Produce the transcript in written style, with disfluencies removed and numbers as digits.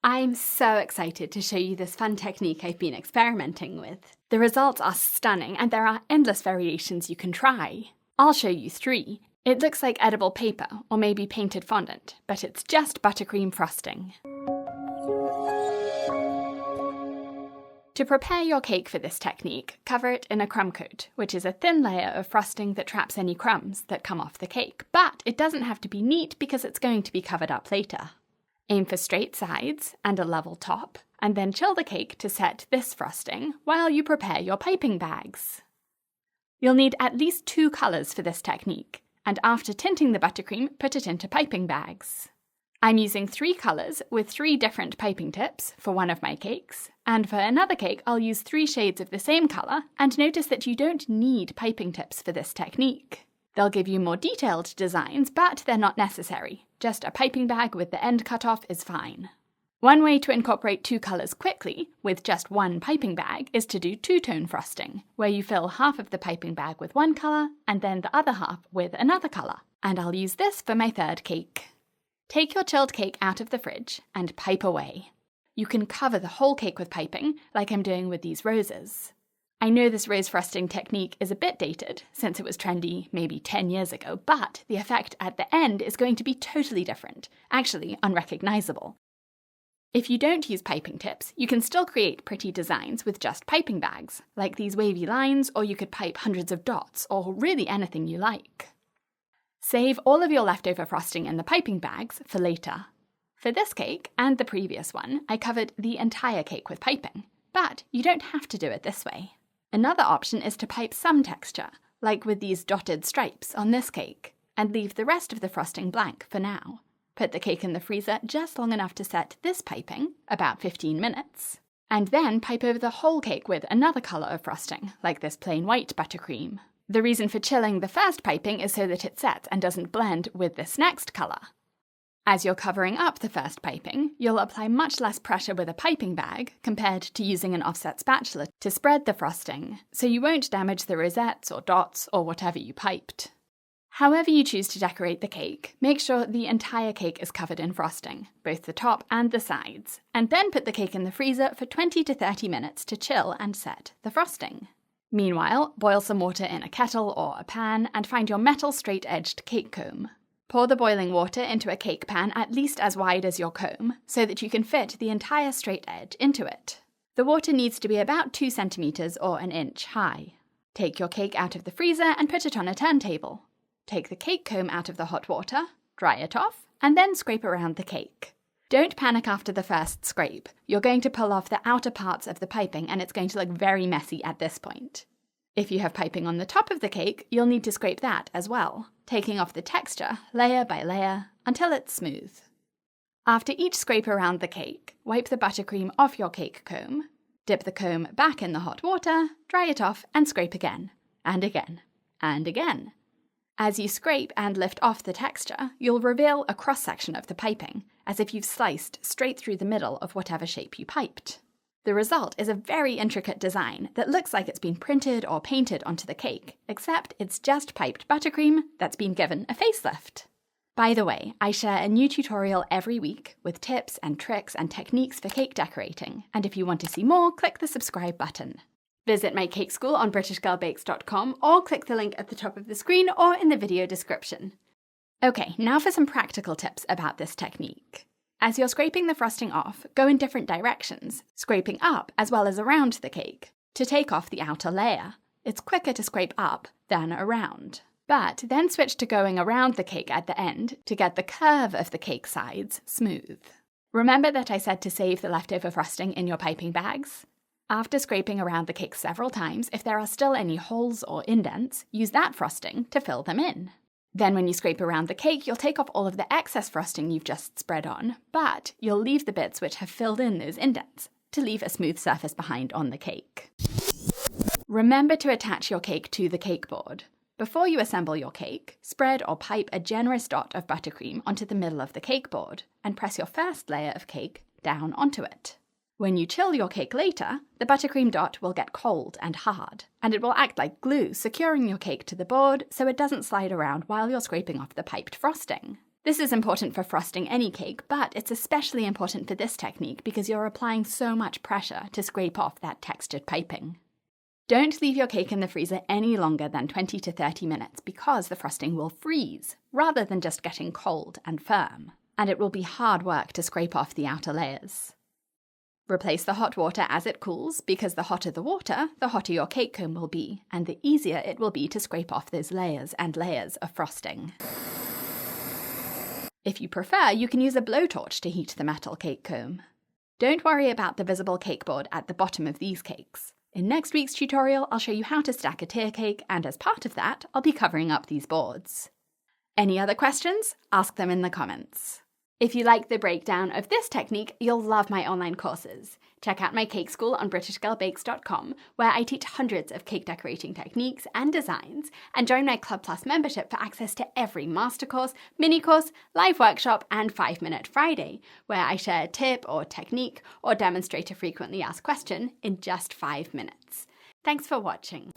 I'm so excited to show you this fun technique I've been experimenting with. The results are stunning and there are endless variations you can try. I'll show you 3. It looks like edible paper or maybe painted fondant, but it's just buttercream frosting. To prepare your cake for this technique, cover it in a crumb coat, which is a thin layer of frosting that traps any crumbs that come off the cake. But it doesn't have to be neat because it's going to be covered up later. Aim for straight sides and a level top, and then chill the cake to set this frosting while you prepare your piping bags. You'll need at least 2 colours for this technique, and after tinting the buttercream, put it into piping bags. I'm using 3 colours with 3 different piping tips for one of my cakes, and for another cake I'll use 3 shades of the same colour, and notice that you don't need piping tips for this technique. They'll give you more detailed designs, but they're not necessary. Just a piping bag with the end cut off is fine. One way to incorporate 2 colours quickly, with just one piping bag, is to do two-tone frosting, where you fill half of the piping bag with one colour, and then the other half with another colour. And I'll use this for my 3rd cake. Take your chilled cake out of the fridge and pipe away. You can cover the whole cake with piping, like I'm doing with these roses. I know this rose frosting technique is a bit dated, since it was trendy maybe 10 years ago, but the effect at the end is going to be totally different, actually unrecognisable. If you don't use piping tips, you can still create pretty designs with just piping bags, like these wavy lines, or you could pipe hundreds of dots, or really anything you like. Save all of your leftover frosting in the piping bags for later. For this cake, and the previous one, I covered the entire cake with piping, but you don't have to do it this way. Another option is to pipe some texture, like with these dotted stripes on this cake, and leave the rest of the frosting blank for now. Put the cake in the freezer just long enough to set this piping, about 15 minutes, and then pipe over the whole cake with another colour of frosting, like this plain white buttercream. The reason for chilling the first piping is so that it sets and doesn't blend with this next colour. As you're covering up the first piping, you'll apply much less pressure with a piping bag compared to using an offset spatula to spread the frosting, so you won't damage the rosettes or dots or whatever you piped. However you choose to decorate the cake, make sure the entire cake is covered in frosting, both the top and the sides, and then put the cake in the freezer for 20 to 30 minutes to chill and set the frosting. Meanwhile, boil some water in a kettle or a pan and find your metal straight-edged cake comb. Pour the boiling water into a cake pan at least as wide as your comb, so that you can fit the entire straight edge into it. The water needs to be about 2 centimeters or an inch high. Take your cake out of the freezer and put it on a turntable. Take the cake comb out of the hot water, dry it off, and then scrape around the cake. Don't panic after the first scrape. You're going to pull off the outer parts of the piping and it's going to look very messy at this point. If you have piping on the top of the cake, you'll need to scrape that as well, taking off the texture layer by layer until it's smooth. After each scrape around the cake, wipe the buttercream off your cake comb, dip the comb back in the hot water, dry it off and scrape again, and again, and again. As you scrape and lift off the texture, you'll reveal a cross-section of the piping, as if you've sliced straight through the middle of whatever shape you piped. The result is a very intricate design that looks like it's been printed or painted onto the cake, except it's just piped buttercream that's been given a facelift. By the way, I share a new tutorial every week with tips and tricks and techniques for cake decorating, and if you want to see more, click the subscribe button. Visit my cake school on britishgirlbakes.com or click the link at the top of the screen or in the video description. Okay, now for some practical tips about this technique. As you're scraping the frosting off, go in different directions, scraping up as well as around the cake, to take off the outer layer. It's quicker to scrape up than around. But then switch to going around the cake at the end to get the curve of the cake sides smooth. Remember that I said to save the leftover frosting in your piping bags? After scraping around the cake several times, if there are still any holes or indents, use that frosting to fill them in. Then when you scrape around the cake, you'll take off all of the excess frosting you've just spread on, but you'll leave the bits which have filled in those indents to leave a smooth surface behind on the cake. Remember to attach your cake to the cake board. Before you assemble your cake, spread or pipe a generous dot of buttercream onto the middle of the cake board and press your first layer of cake down onto it. When you chill your cake later, the buttercream dot will get cold and hard, and it will act like glue, securing your cake to the board so it doesn't slide around while you're scraping off the piped frosting. This is important for frosting any cake, but it's especially important for this technique because you're applying so much pressure to scrape off that textured piping. Don't leave your cake in the freezer any longer than 20 to 30 minutes because the frosting will freeze, rather than just getting cold and firm, and it will be hard work to scrape off the outer layers. Replace the hot water as it cools, because the hotter the water, the hotter your cake comb will be, and the easier it will be to scrape off those layers and layers of frosting. If you prefer, you can use a blowtorch to heat the metal cake comb. Don't worry about the visible cake board at the bottom of these cakes. In next week's tutorial, I'll show you how to stack a tier cake, and as part of that, I'll be covering up these boards. Any other questions? Ask them in the comments. If you like the breakdown of this technique, you'll love my online courses. Check out my cake school on BritishGirlBakes.com, where I teach hundreds of cake decorating techniques and designs, and join my Club Plus membership for access to every master course, mini course, live workshop, and 5-Minute Friday, where I share a tip or technique or demonstrate a frequently asked question in just 5 minutes. Thanks for watching.